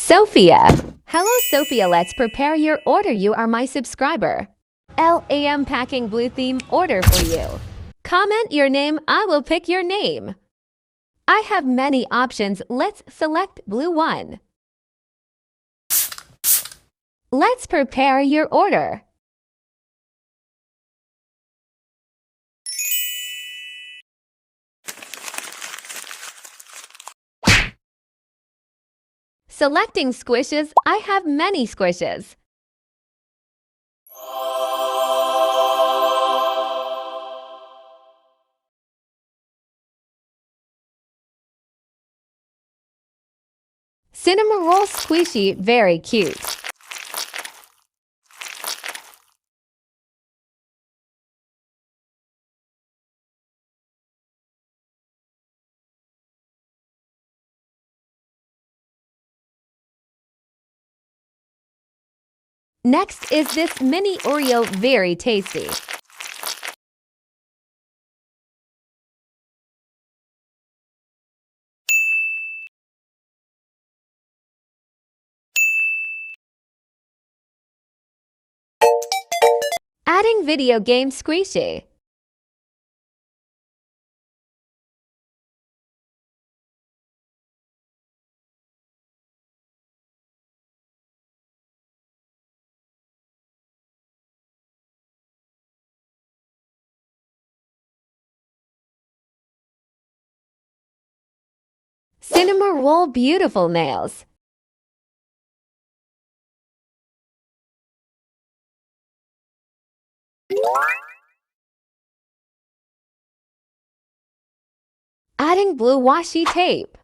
Sophia. Hello, Sophia. Let's prepare your order. You are my subscriber. LAM packing blue theme order for you. Comment your name. I will pick your name. I have many options. Let's select blue one. Let's prepare your order. Selecting squishes. I have many squishes. Cinnamon roll squishy, very cute. Next is this mini Oreo, very tasty. Adding video game squishy. Cinnamon roll beautiful nails. Adding blue washi tape.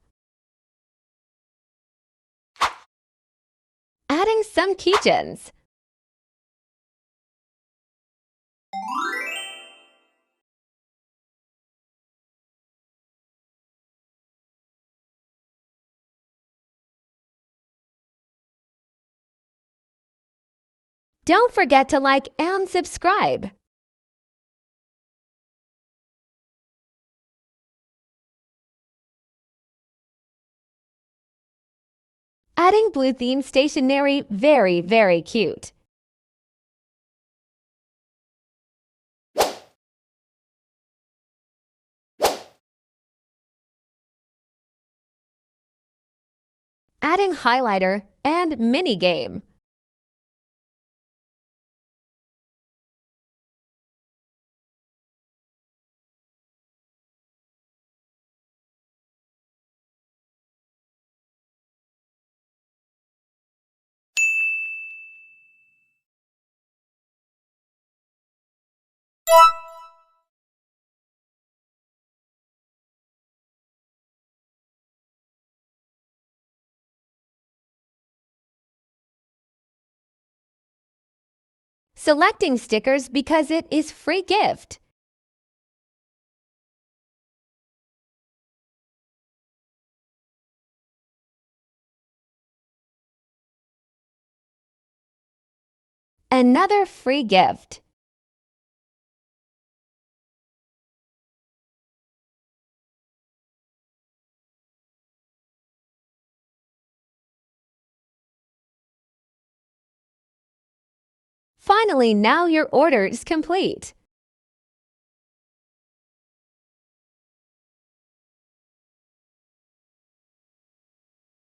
Adding some keychains. Don't forget to like and subscribe. Adding blue theme stationery, very cute. Adding highlighter and mini game. Selecting stickers because it is free gift. Another free gift. Finally, now your order is complete.